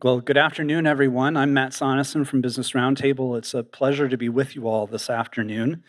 Well, good afternoon, everyone. I'm Matt Sonneson from Business Roundtable. It's a pleasure to be with you all this afternoon.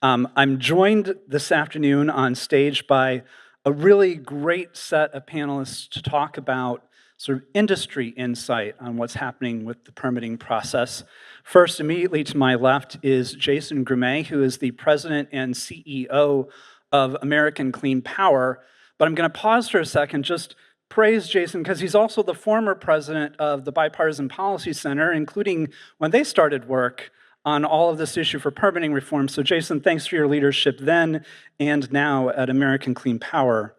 I'm joined this afternoon on stage by a really great set of panelists to talk about sort of industry insight on what's happening with the permitting process. First, immediately to my left is Jason Grumet, who is the president and CEO of American Clean Power. But I'm going to pause for a second, just praise Jason, because he's also the former president of the Bipartisan Policy Center, including when they started work on all of this issue for permitting reform. So Jason, thanks for your leadership then and now at American Clean Power.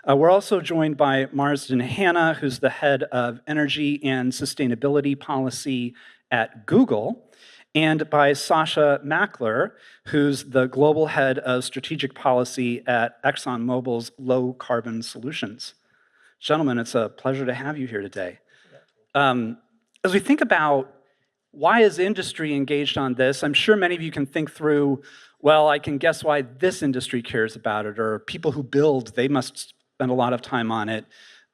We're also joined by Marsden Hanna, who's the head of energy and sustainability policy at Google, and by Sasha Mackler, who's the global head of strategic policy at ExxonMobil's Low Carbon Solutions. Gentlemen, it's a pleasure to have you here today. As we think about why is industry engaged on this, I'm sure many of you can think through, well, I can guess why this industry cares about it, or people who build, they must spend a lot of time on it.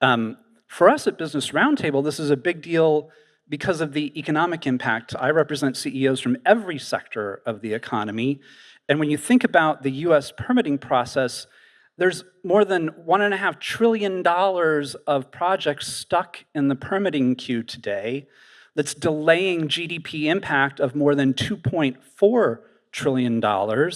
For us at Business Roundtable, this is a big deal because of the economic impact. I represent CEOs from every sector of the economy, and when you think about the US permitting process, there's more than $1.5 trillion of projects stuck in the permitting queue today that's delaying GDP impact of more than $2.4 trillion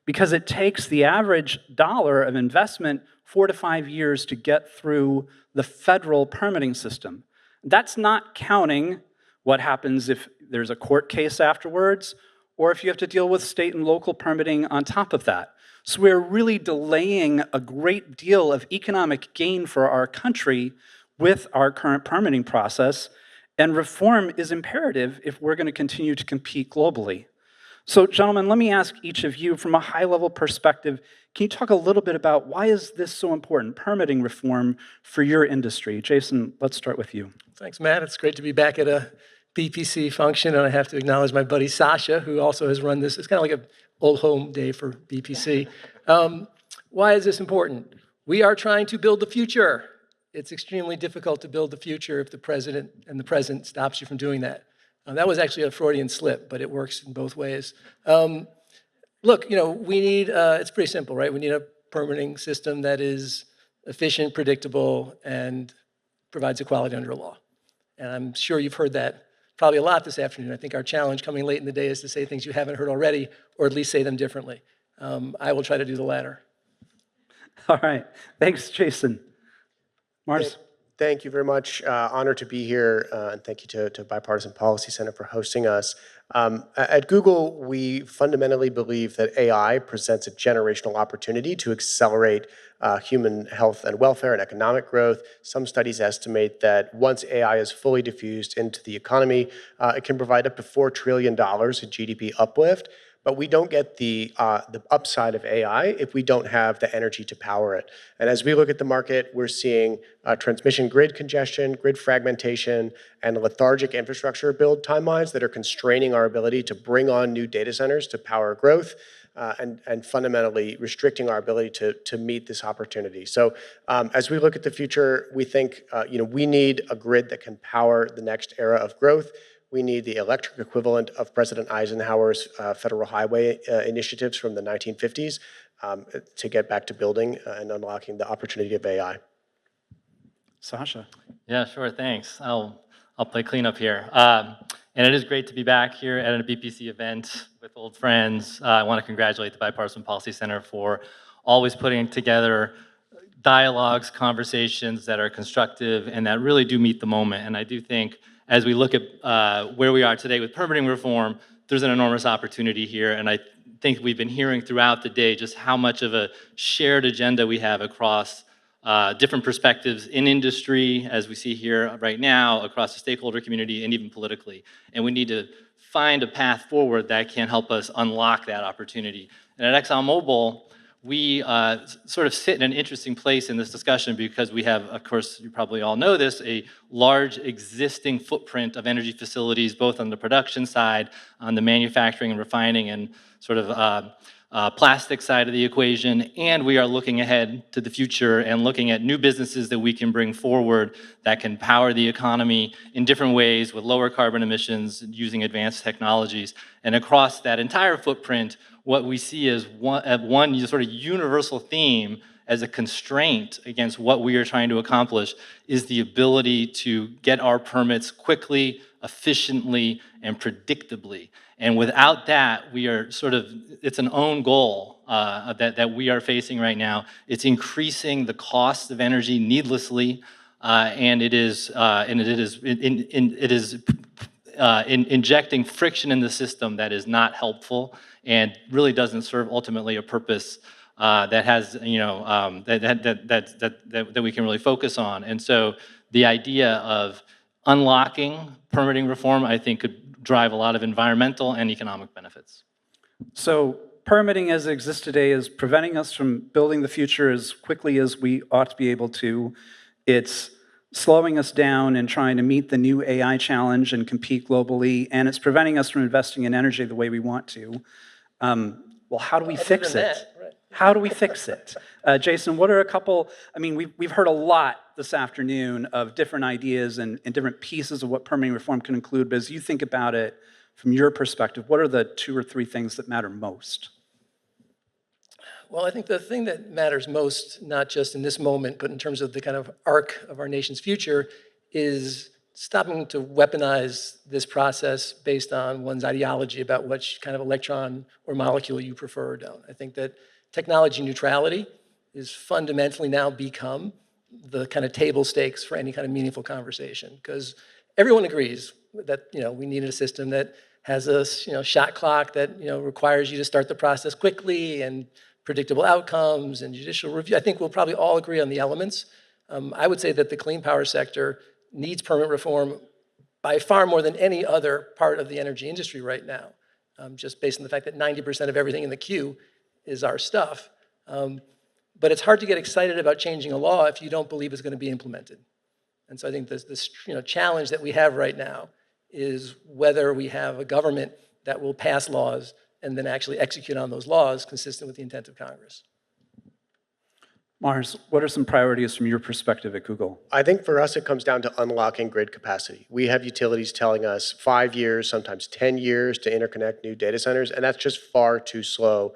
because it takes the average dollar of investment 4 to 5 years to get through the federal permitting system. That's not counting what happens if there's a court case afterwards, or if you have to deal with state and local permitting on top of that. So we're really delaying a great deal of economic gain for our country with our current permitting process, and reform is imperative if we're going to continue to compete globally. So gentlemen, let me ask each of you from a high-level perspective, can you talk a little bit about why is this so important, permitting reform for your industry? Jason, let's start with you. Thanks, Matt. It's great to be back at a BPC function, and I have to acknowledge my buddy Sasha, who also has run this. It's kind of like an old home day for BPC. Why is this important? We are trying to build the future. It's extremely difficult to build the future if the president and the present stops you from doing that. That was actually a Freudian slip, but it works in both ways. Look, we need, it's pretty simple, right? We need a permitting system that is efficient, predictable, and provides equality under law. And I'm sure you've heard that probably a lot this afternoon. I think our challenge coming late in the day is to say things you haven't heard already, or at least say them differently. I will try to do the latter. All right. Thanks, Jason. Mars? Thank you very much. Honored to be here, and thank you to Bipartisan Policy Center for hosting us. At Google, we fundamentally believe that AI presents a generational opportunity to accelerate human health and welfare and economic growth. Some studies estimate that once AI is fully diffused into the economy, it can provide up to $4 trillion in GDP uplift. But we don't get the upside of AI if we don't have the energy to power it. And as we look at the market, we're seeing transmission grid congestion, grid fragmentation, and lethargic infrastructure build timelines that are constraining our ability to bring on new data centers to power growth and fundamentally restricting our ability to meet this opportunity. So as we look at the future, we think we need a grid that can power the next era of growth. We need the electric equivalent of President Eisenhower's federal highway initiatives from the 1950s to get back to building and unlocking the opportunity of AI. Sasha? Yeah, sure, thanks. I'll play cleanup here. And it is great to be back here at a BPC event with old friends. I want to congratulate the Bipartisan Policy Center for always putting together dialogues, conversations that are constructive and that really do meet the moment. And I do think as we look at where we are today with permitting reform, there's an enormous opportunity here. And I think we've been hearing throughout the day just how much of a shared agenda we have across different perspectives in industry, as we see here right now, across the stakeholder community, and even politically. And we need to find a path forward that can help us unlock that opportunity. And at ExxonMobil, we sort of sit in an interesting place in this discussion because we have, of course, you probably all know this, a large existing footprint of energy facilities, both on the production side, on the manufacturing and refining and sort of plastic side of the equation, and we are looking ahead to the future and looking at new businesses that we can bring forward that can power the economy in different ways with lower carbon emissions using advanced technologies. And across that entire footprint, what we see as one sort of universal theme as a constraint against what we are trying to accomplish is the ability to get our permits quickly, efficiently, and predictably. And without that, we are sort of, it's an own goal that we are facing right now. It's increasing the cost of energy needlessly, and it is injecting friction in the system that is not helpful and really doesn't serve ultimately a purpose that has, that we can really focus on. And so the idea of unlocking permitting reform, I think, could drive a lot of environmental and economic benefits. So permitting as it exists today is preventing us from building the future as quickly as we ought to be able to. It's slowing us down and trying to meet the new AI challenge and compete globally, and it's preventing us from investing in energy the way we want to. Well, how do we fix it? How do we fix it? Jason, what are a couple, I mean, we've heard a lot this afternoon of different ideas and different pieces of what permitting reform can include, but as you think about it from your perspective, what are the 2 or 3 things that matter most? Well, I think the thing that matters most, not just in this moment, but in terms of the kind of arc of our nation's future, is stopping to weaponize this process based on one's ideology about which kind of electron or molecule you prefer or don't. I think that technology neutrality is fundamentally now become the kind of table stakes for any kind of meaningful conversation, because everyone agrees that we need a system that has a shot clock that requires you to start the process quickly and predictable outcomes and judicial review. I think we'll probably all agree on the elements. I would say that the clean power sector needs permit reform by far more than any other part of the energy industry right now, just based on the fact that 90% of everything in the queue is our stuff. But it's hard to get excited about changing a law if you don't believe it's going to be implemented. And so I think this challenge that we have right now is whether we have a government that will pass laws and then actually execute on those laws consistent with the intent of Congress. Mars, what are some priorities from your perspective at Google? I think for us, it comes down to unlocking grid capacity. We have utilities telling us 5 years, sometimes 10 years to interconnect new data centers, and that's just far too slow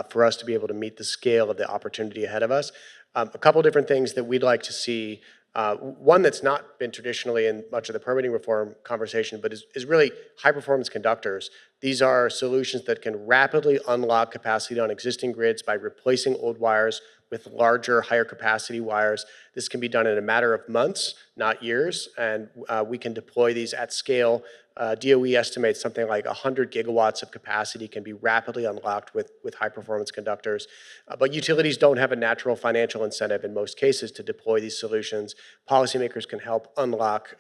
for us to be able to meet the scale of the opportunity ahead of us. A couple different things that we'd like to see. One that's not been traditionally in much of the permitting reform conversation, but is really high-performance conductors. These are solutions that can rapidly unlock capacity on existing grids by replacing old wires with larger, higher capacity wires. This can be done in a matter of months, not years, and we can deploy these at scale. DOE estimates something like 100 gigawatts of capacity can be rapidly unlocked with high-performance conductors. But utilities don't have a natural financial incentive in most cases to deploy these solutions. Policymakers can help unlock,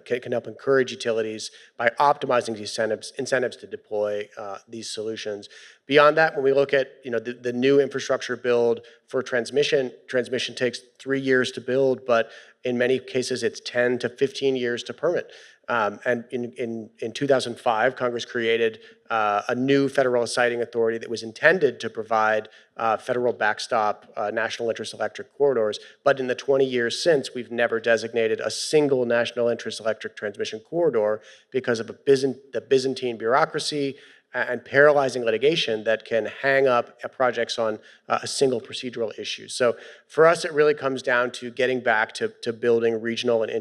can help encourage utilities by optimizing these incentives to deploy these solutions. Beyond that, when we look at the new infrastructure build for transmission takes 3 years to build, but in many cases it's 10 to 15 years to permit. And in 2005, Congress created a new federal siting authority that was intended to provide federal backstop national interest electric corridors. But in the 20 years since, we've never designated a single national interest electric transmission corridor because of the Byzantine bureaucracy and paralyzing litigation that can hang up projects on a single procedural issue. So for us, it really comes down to getting back to building regional and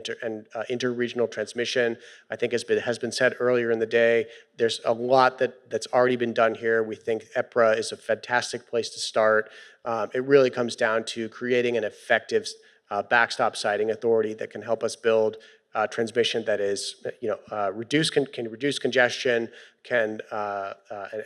inter-regional transmission. I think as has been said earlier in the day, there's a lot that's already been done here. We think EPRA is a fantastic place to start. It really comes down to creating an effective backstop siting authority that can help us build transmission that is, can reduce congestion, can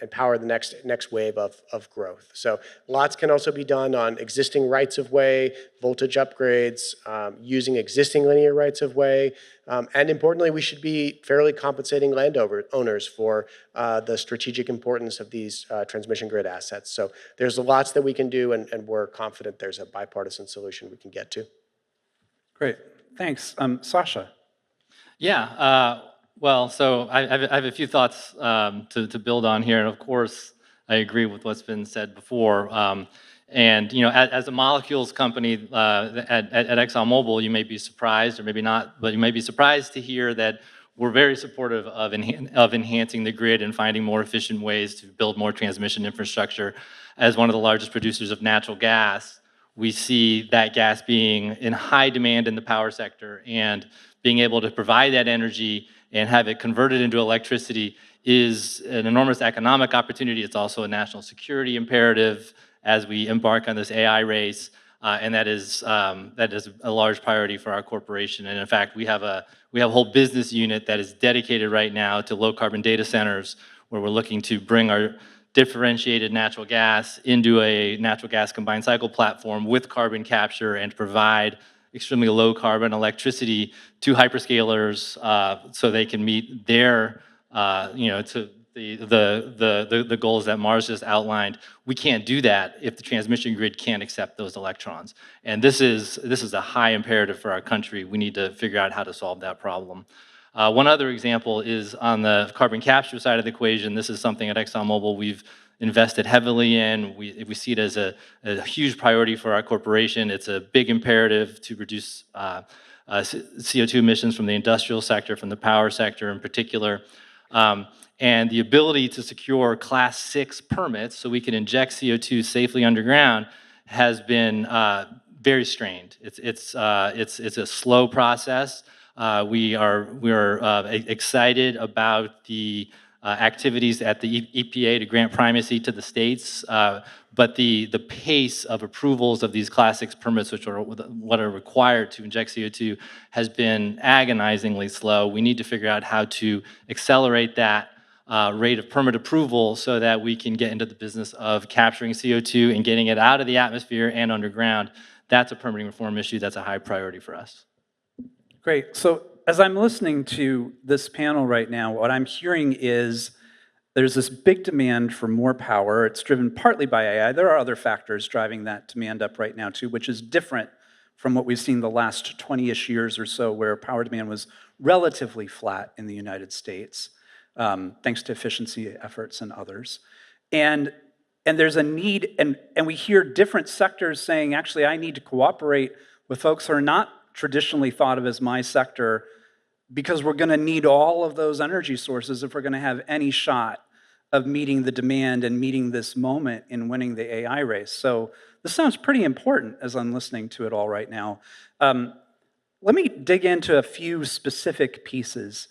empower the next wave of growth. So lots can also be done on existing rights of way, voltage upgrades, using existing linear rights of way, and importantly, we should be fairly compensating landowners for the strategic importance of these transmission grid assets. So there's lots that we can do, and we're confident there's a bipartisan solution we can get to. Great, thanks. Sasha. Yeah, well, so I have a few thoughts to build on here. And of course, I agree with what's been said before. And as a molecules company at ExxonMobil, you may be surprised, or maybe not, but you may be surprised to hear that we're very supportive of enhancing the grid and finding more efficient ways to build more transmission infrastructure. As one of the largest producers of natural gas, we see that gas being in high demand in the power sector, and being able to provide that energy and have it converted into electricity is an enormous economic opportunity. It's also a national security imperative as we embark on this AI race, and that is a large priority for our corporation. And in fact, we have a whole business unit that is dedicated right now to low carbon data centers, where we're looking to bring our differentiated natural gas into a natural gas combined cycle platform with carbon capture, and provide extremely low carbon electricity to hyperscalers, so they can meet their to the goals that Mars just outlined. We can't do that if the transmission grid can't accept those electrons. And this is a high imperative for our country. We need to figure out how to solve that problem. One other example is on the carbon capture side of the equation. This is something at ExxonMobil we've invested heavily in. We see it as a huge priority for our corporation. It's a big imperative to reduce CO2 emissions from the industrial sector, from the power sector in particular. And the ability to secure Class 6 permits so we can inject CO2 safely underground has been very strained. It's a slow process. We are excited about the activities at the EPA to grant primacy to the states, but the pace of approvals of these Class 6 permits, which are what are required to inject CO2, has been agonizingly slow. We need to figure out how to accelerate that rate of permit approval so that we can get into the business of capturing CO2 and getting it out of the atmosphere and underground. That's a permitting reform issue. That's a high priority for us. Great. So as I'm listening to this panel right now, what I'm hearing is there's this big demand for more power. It's driven partly by AI. There are other factors driving that demand up right now too, which is different from what we've seen the last 20-ish years or so, where power demand was relatively flat in the United States, thanks to efficiency efforts and others. And there's a need, and we hear different sectors saying, actually, I need to cooperate with folks who are not traditionally thought of as my sector, because we're going to need all of those energy sources if we're going to have any shot of meeting the demand and meeting this moment in winning the AI race. So this sounds pretty important as I'm listening to it all right now. Let me dig into a few specific pieces.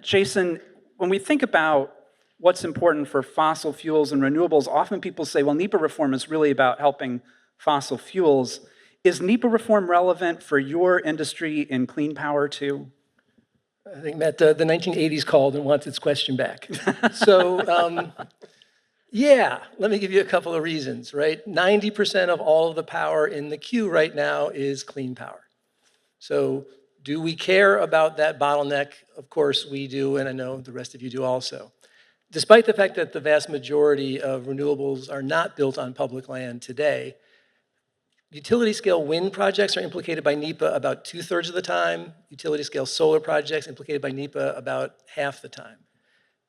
Jason, when we think about what's important for fossil fuels and renewables, often people say, well, NEPA reform is really about helping fossil fuels. Is NEPA reform relevant for your industry in clean power too? I think Matt, the 1980s called and wants its question back. So, yeah, let me give you a couple of reasons, right? 90% of all of the power in the queue right now is clean power. So do we care about that bottleneck? Of course we do, and I know the rest of you do also. Despite the fact that the vast majority of renewables are not built on public land today, utility-scale wind projects are implicated by NEPA about 2/3 of the time. Utility-scale solar projects implicated by NEPA about half the time.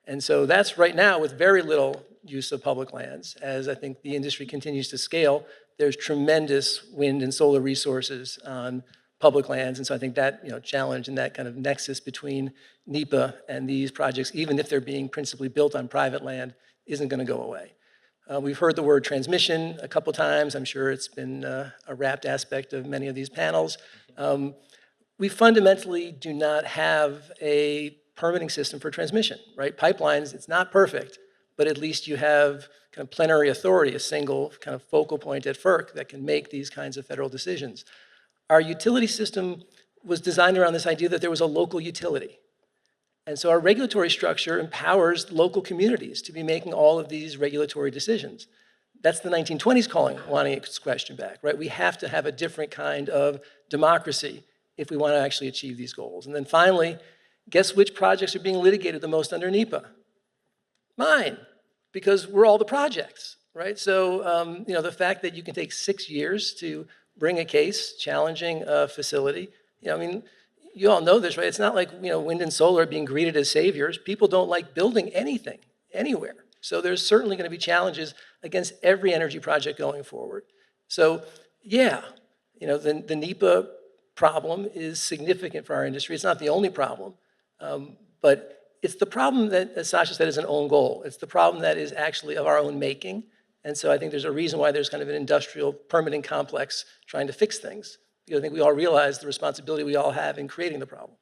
And so that's right now with very little use of public lands. As I think the industry continues to scale, there's tremendous wind and solar resources on public lands. And so I think that challenge and that kind of nexus between NEPA and these projects, even if they're being principally built on private land, isn't going to go away. We've heard the word transmission a couple times. I'm sure it's been a wrapped aspect of many of these panels. We fundamentally do not have a permitting system for transmission, right? Pipelines, it's not perfect, but at least you have kind of plenary authority, a single kind of focal point at FERC that can make these kinds of federal decisions. Our utility system was designed around this idea that there was a local utility. And so our regulatory structure empowers local communities to be making all of these regulatory decisions. That's the 1920s wanting its question back, right? We have to have a different kind of democracy if we want to actually achieve these goals. And then finally, guess which projects are being litigated the most under NEPA? Mine, because we're all the projects, right? So, the fact that you can take 6 years to bring a case challenging a facility, you all know this, right? It's not like, wind and solar are being greeted as saviors. People don't like building anything, anywhere. So there's certainly going to be challenges against every energy project going forward. So yeah, the NEPA problem is significant for our industry. It's not the only problem, but it's the problem that, as Sasha said, is an own goal. It's the problem that is actually of our own making. And so I think there's a reason why there's kind of an industrial permitting complex trying to fix things. Because I think we all realize the responsibility we all have in creating the problem.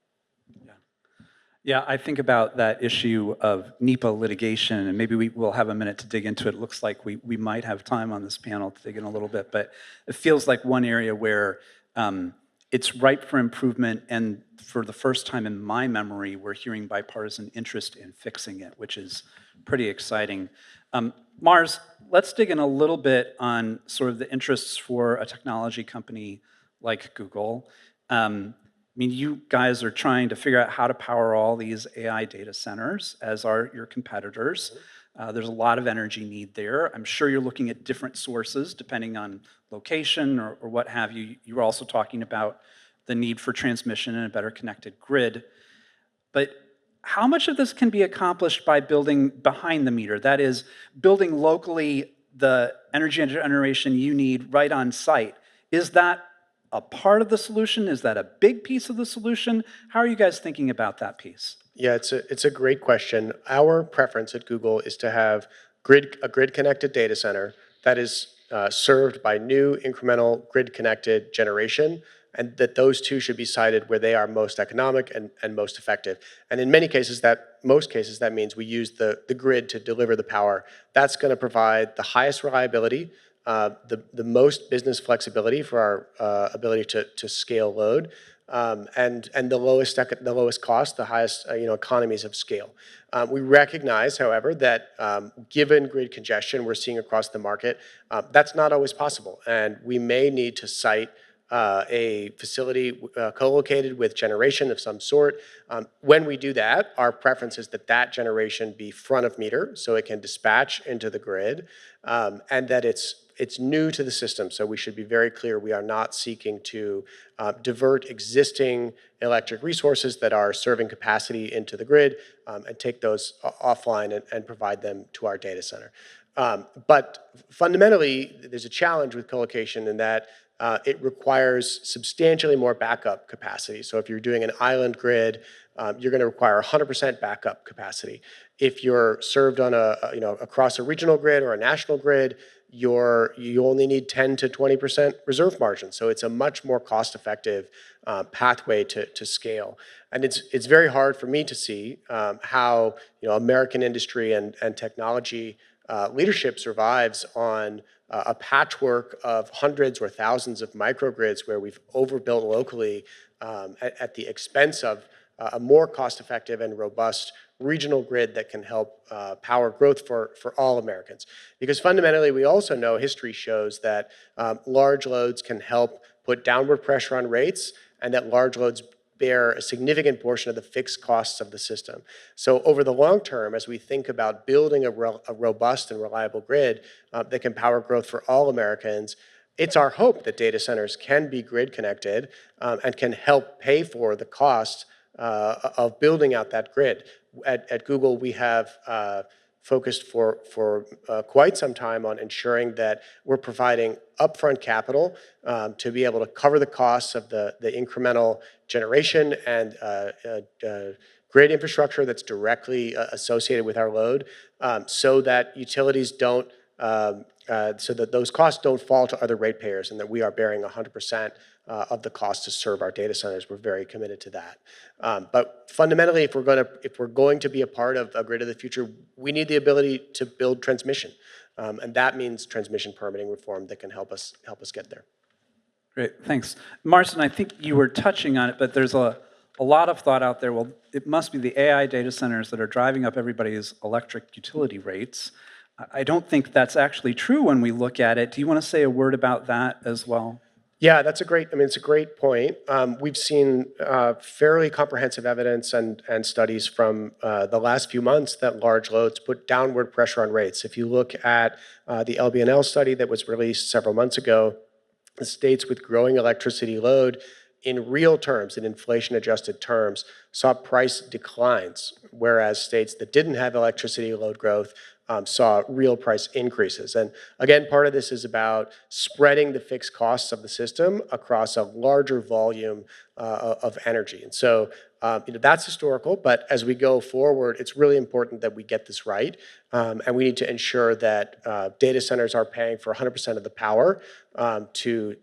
Yeah, I think about that issue of NEPA litigation, and maybe we'll have a minute to dig into it. It looks like we might have time on this panel to dig in a little bit, but it feels like one area where it's ripe for improvement, and for the first time in my memory, we're hearing bipartisan interest in fixing it, which is pretty exciting. Mars, let's dig in a little bit on sort of the interests for a technology company like Google. I mean, you guys are trying to figure out how to power all these AI data centers, as are your competitors. There's a lot of energy need there. I'm sure you're looking at different sources depending on location or what have you. You were also talking about the need for transmission and a better connected grid. But how much of this can be accomplished by building behind the meter? That is, building locally the energy generation you need right on site. Is that a part of the solution? Is that a big piece of the solution? How are you guys thinking about that piece? Yeah, it's a great question. Our preference at Google is to have a grid-connected data center that is served by new incremental grid-connected generation, and that those two should be sited where they are most economic and most effective. And in most cases, that means we use the grid to deliver the power. That's going to provide the highest reliability, the most business flexibility for our ability to scale load, and the lowest cost, the highest economies of scale. We recognize, however, that given grid congestion we're seeing across the market, that's not always possible, and we may need to site a facility co-located with generation of some sort. When we do that, our preference is that generation be front of meter, so it can dispatch into the grid, and that it's new to the system. So we should be very clear, we are not seeking to divert existing electric resources that are serving capacity into the grid and take those offline and provide them to our data center. But fundamentally, there's a challenge with co-location in that it requires substantially more backup capacity. So if you're doing an island grid, you're going to require 100% backup capacity. If you're served on across a regional grid or a national grid, you only need 10 to 20% reserve margin. So it's a much more cost-effective pathway to scale. And it's very hard for me to see how American industry and technology leadership survives on a patchwork of hundreds or thousands of microgrids where we've overbuilt locally at the expense of a more cost-effective and robust regional grid that can help power growth for all Americans. Because fundamentally, we also know history shows that large loads can help put downward pressure on rates, and that large loads bear a significant portion of the fixed costs of the system. So over the long term, as we think about building a robust and reliable grid that can power growth for all Americans, it's our hope that data centers can be grid connected and can help pay for the cost of building out that grid. At Google, we have focused for quite some time on ensuring that we're providing upfront capital to be able to cover the costs of the incremental generation and grid infrastructure that's directly associated with our load, so that utilities don't, so that those costs don't fall to other ratepayers, and that we are bearing 100% of the cost to serve our data centers. We're very committed to that. But fundamentally, if we're going to be a part of a grid of the future, we need the ability to build transmission, and that means transmission permitting reform that can help us get there. Great, thanks. Marsden, I think you were touching on it, but there's a lot of thought out there. Well, it must be the AI data centers that are driving up everybody's electric utility rates. I don't think that's actually true when we look at it. Do you want to say a word about that as well? Yeah, it's a great point. We've seen fairly comprehensive evidence and studies from the last few months that large loads put downward pressure on rates. If you look at the LBNL study that was released several months ago, the states with growing electricity load in real terms, in inflation-adjusted terms, saw price declines, whereas states that didn't have electricity load growth saw real price increases. And again, part of this is about spreading the fixed costs of the system across a larger volume of energy. And so that's historical, but as we go forward, it's really important that we get this right. And we need to ensure that data centers are paying for 100% of the power to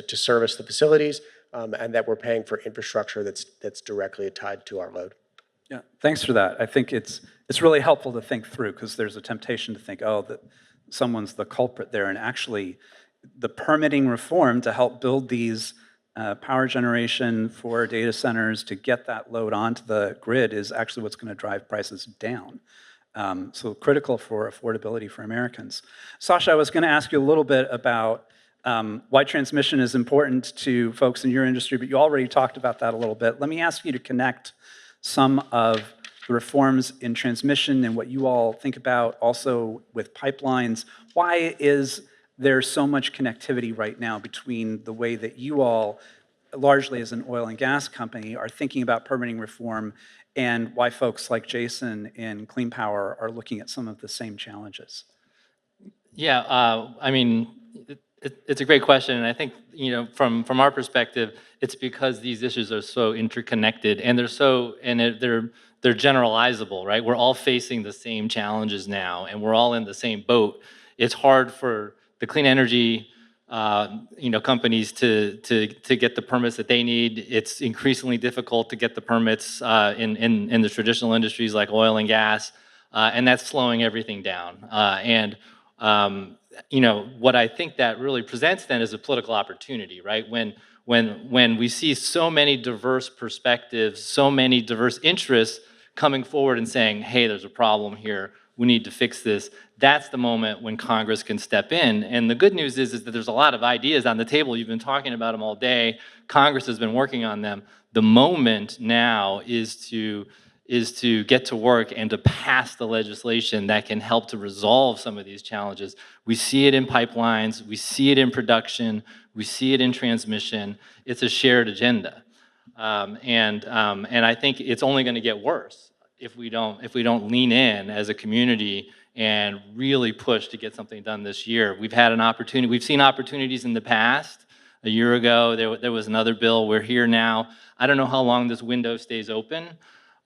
service the facilities, and that we're paying for infrastructure that's directly tied to our load. Yeah, thanks for that. I think it's really helpful to think through, because there's a temptation to think, oh, that someone's the culprit there, and actually the permitting reform to help build these power generation for data centers to get that load onto the grid is actually what's going to drive prices down. So critical for affordability for Americans. Sasha, I was going to ask you a little bit about why transmission is important to folks in your industry, but you already talked about that a little bit. Let me ask you to connect some of the reforms in transmission and what you all think about also with pipelines. Why is there so much connectivity right now between the way that you all, largely as an oil and gas company, are thinking about permitting reform and why folks like Jason in Clean Power are looking at some of the same challenges? Yeah, I mean, it's a great question, and I think, from our perspective, it's because these issues are so interconnected, and they're generalizable, right? We're all facing the same challenges now, and we're all in the same boat. It's hard for the clean energy, companies to get the permits that they need. It's increasingly difficult to get the permits in the traditional industries like oil and gas, and that's slowing everything down. What I think that really presents then is a political opportunity, right? When we see so many diverse perspectives, so many diverse interests coming forward and saying, hey, there's a problem here, we need to fix this, that's the moment when Congress can step in. And the good news is that there's a lot of ideas on the table. You've been talking about them all day. Congress has been working on them. The moment now is to get to work and to pass the legislation that can help to resolve some of these challenges. We see it in pipelines, we see it in production, we see it in transmission. It's a shared agenda. And I think it's only going to get worse if we don't lean in as a community and really push to get something done this year. We've had an opportunity, we've seen opportunities in the past. A year ago, there was another bill. We're here now. I don't know how long this window stays open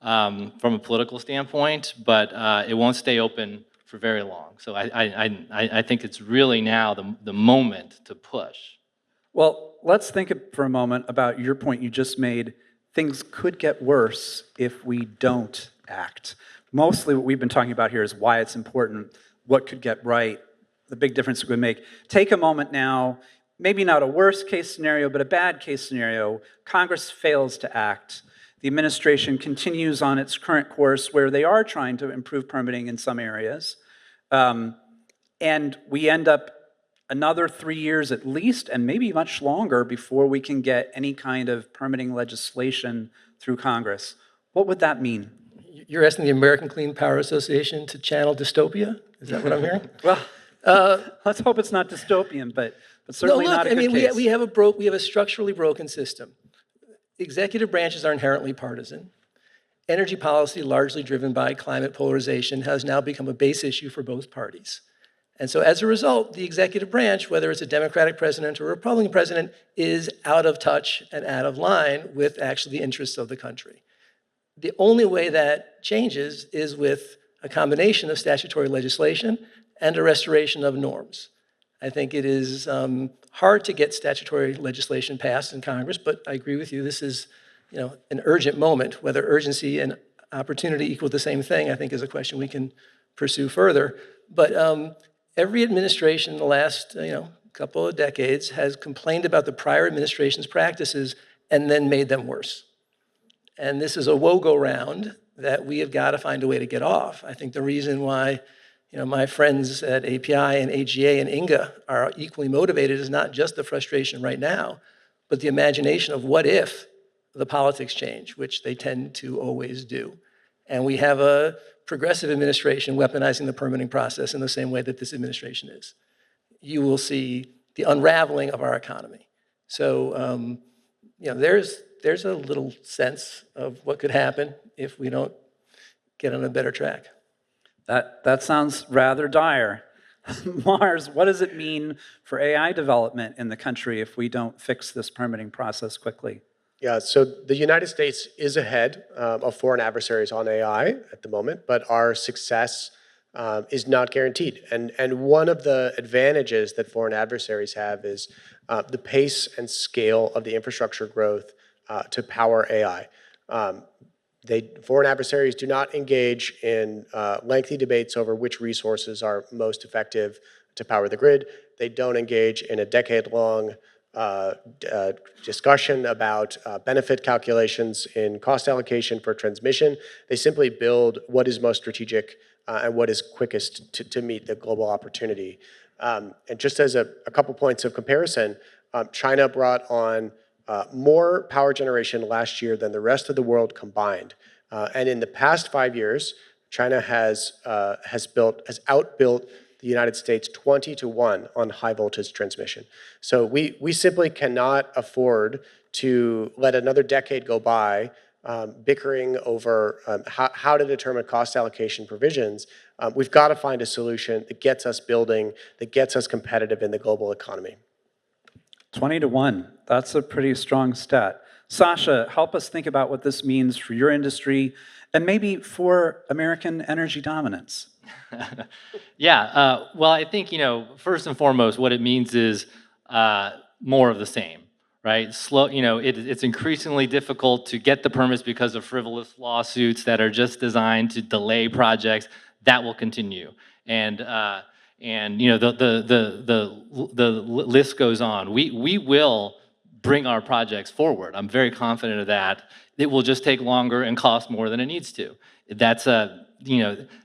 from a political standpoint, but it won't stay open for very long. So I think it's really now the moment to push. Well, let's think for a moment about your point you just made. Things could get worse if we don't act. Mostly what we've been talking about here is why it's important, what could get right, the big difference it would make. Take a moment now, maybe not a worst case scenario, but a bad case scenario. Congress fails to act. The administration continues on its current course where they are trying to improve permitting in some areas. And we end up another 3 years at least, and maybe much longer, before we can get any kind of permitting legislation through Congress. What would that mean? You're asking the American Clean Power Association to channel dystopia? Is that what I'm hearing? Well, let's hope it's not dystopian, but certainly not a good case. We have a structurally broken system. Executive branches are inherently partisan. Energy policy, largely driven by climate polarization, has now become a base issue for both parties. And so as a result, the executive branch, whether it's a Democratic president or a Republican president, is out of touch and out of line with actually the interests of the country. The only way that changes is with a combination of statutory legislation and a restoration of norms. I think it is hard to get statutory legislation passed in Congress, but I agree with you, this is an urgent moment. Whether urgency and opportunity equal the same thing, I think is a question we can pursue further. But every administration in the last couple of decades has complained about the prior administration's practices and then made them worse. And this is a woe-go-round that we have got to find a way to get off. I think the reason why my friends at API and AGA and INGA are equally motivated is not just the frustration right now, but the imagination of what if the politics change, which they tend to always do. And we have a progressive administration weaponizing the permitting process in the same way that this administration is. You will see the unraveling of our economy. So there's a little sense of what could happen if we don't get on a better track. That sounds rather dire. Mars, what does it mean for AI development in the country if we don't fix this permitting process quickly? Yeah, so the United States is ahead of foreign adversaries on AI at the moment, but our success is not guaranteed. And one of the advantages that foreign adversaries have is the pace and scale of the infrastructure growth to power AI. Foreign adversaries do not engage in lengthy debates over which resources are most effective to power the grid. They don't engage in a decade-long discussion about benefit calculations in cost allocation for transmission. They simply build what is most strategic and what is quickest to meet the global opportunity. And just as a couple points of comparison, China brought on more power generation last year than the rest of the world combined. And in the past 5 years, China has outbuilt the United States 20-1 on high voltage transmission. So we simply cannot afford to let another decade go by bickering over how to determine cost allocation provisions. We've got to find a solution that gets us building, that gets us competitive in the global economy. 20-1, that's a pretty strong stat. Sasha, help us think about what this means for your industry and maybe for American energy dominance. Yeah, well, I think, first and foremost, what it means is more of the same, right? It's increasingly difficult to get the permits because of frivolous lawsuits that are just designed to delay projects. That will continue. And the list goes on. We will bring our projects forward. I'm very confident of that. It will just take longer and cost more than it needs to. That's an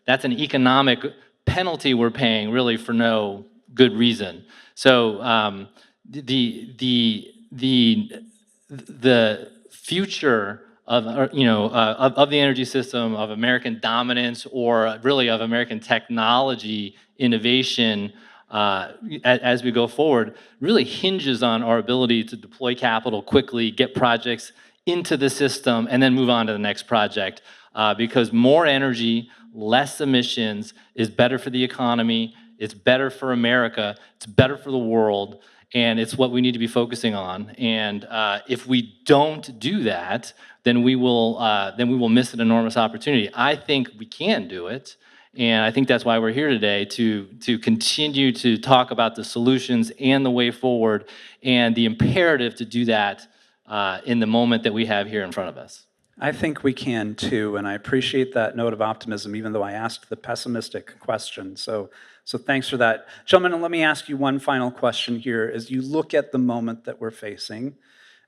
economic penalty we're paying really for no good reason. So the future of the energy system, of American dominance, or really of American technology innovation as we go forward, really hinges on our ability to deploy capital quickly, get projects into the system, and then move on to the next project. Because more energy, less emissions is better for the economy, it's better for America, it's better for the world, and it's what we need to be focusing on. And if we don't do that, then we will miss an enormous opportunity. I think we can do it, and I think that's why we're here today, to continue to talk about the solutions and the way forward, and the imperative to do that in the moment that we have here in front of us. I think we can too, and I appreciate that note of optimism, even though I asked the pessimistic question. So thanks for that. Gentlemen, let me ask you one final question here. As you look at the moment that we're facing,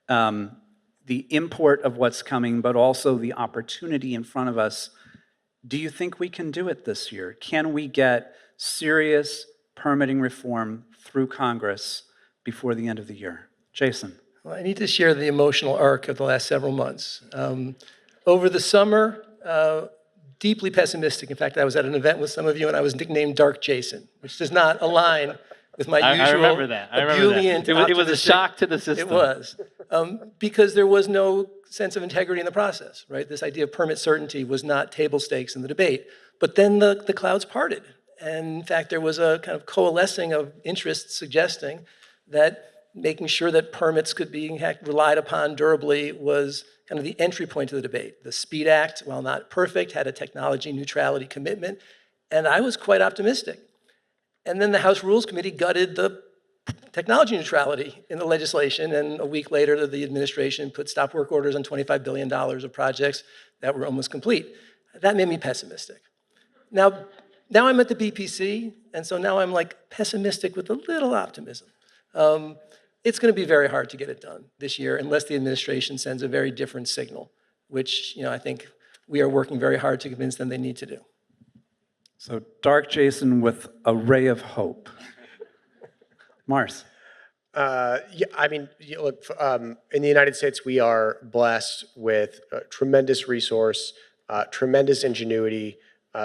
the import of what's coming, but also the opportunity in front of us, do you think we can do it this year? Can we get serious permitting reform through Congress before the end of the year? Jason. Well, I need to share the emotional arc of the last several months. Over the summer, deeply pessimistic. In fact, I was at an event with some of you and I was nicknamed Dark Jason, which does not align with my usual I remember that. It was a shock to the system. It was, because there was no sense of integrity in the process, right? This idea of permit certainty was not table stakes in the debate. But then the clouds parted. And in fact, there was a kind of coalescing of interests suggesting that making sure that permits could be relied upon durably was kind of the entry point to the debate. The SPEED Act, while not perfect, had a technology neutrality commitment, and I was quite optimistic. And then the House Rules Committee gutted the technology neutrality in the legislation, and a week later, the administration put stop work orders on $25 billion of projects that were almost complete. That made me pessimistic. Now I'm at the BPC, and so now I'm like pessimistic with a little optimism. It's going to be very hard to get it done this year unless the administration sends a very different signal, which I think we are working very hard to convince them they need to do. So Dark Jason with a ray of hope. Mars. Yeah, I mean, look, in the United States, we are blessed with tremendous resource, tremendous ingenuity,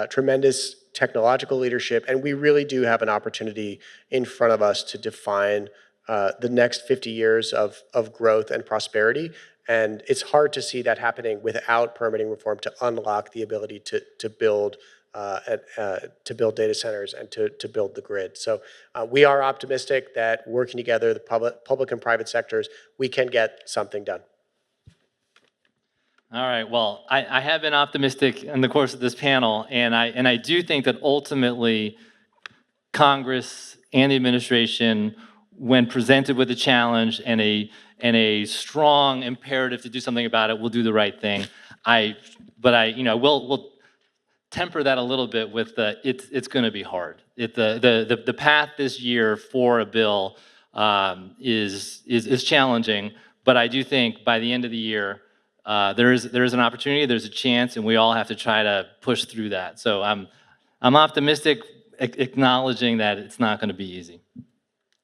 tremendous technological leadership, and we really do have an opportunity in front of us to define the next 50 years of growth and prosperity. And it's hard to see that happening without permitting reform to unlock the ability to build data centers and to build the grid. So we are optimistic that working together, the public and private sectors, we can get something done. All right, well, I have been optimistic in the course of this panel, and I do think that ultimately Congress and the administration, when presented with a challenge and a strong imperative to do something about it, will do the right thing. We'll temper that a little bit with it's going to be hard. The path this year for a bill is challenging, but I do think by the end of the year there is an opportunity, there's a chance, and we all have to try to push through that. So I'm optimistic, acknowledging that it's not going to be easy.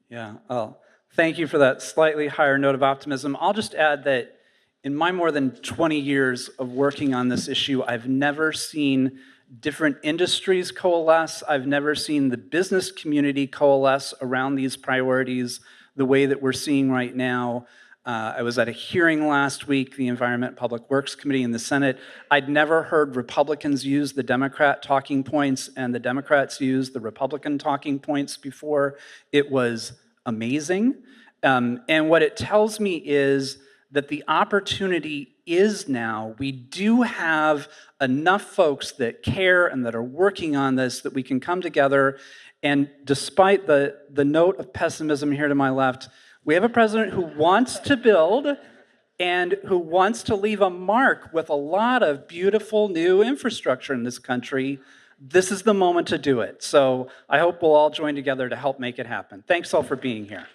Yeah, well, thank you for that slightly higher note of optimism. I'll just add that in my more than 20 years of working on this issue, I've never seen different industries coalesce. I've never seen the business community coalesce around these priorities the way that we're seeing right now. I was at a hearing last week, the Environment and Public Works Committee in the Senate. I'd never heard Republicans use the Democrat talking points and the Democrats use the Republican talking points before. It was amazing. And what it tells me is that the opportunity is now. We do have enough folks that care and that are working on this that we can come together. And despite the note of pessimism here to my left, we have a president who wants to build and who wants to leave a mark with a lot of beautiful new infrastructure in this country. This is the moment to do it. So I hope we'll all join together to help make it happen. Thanks all for being here.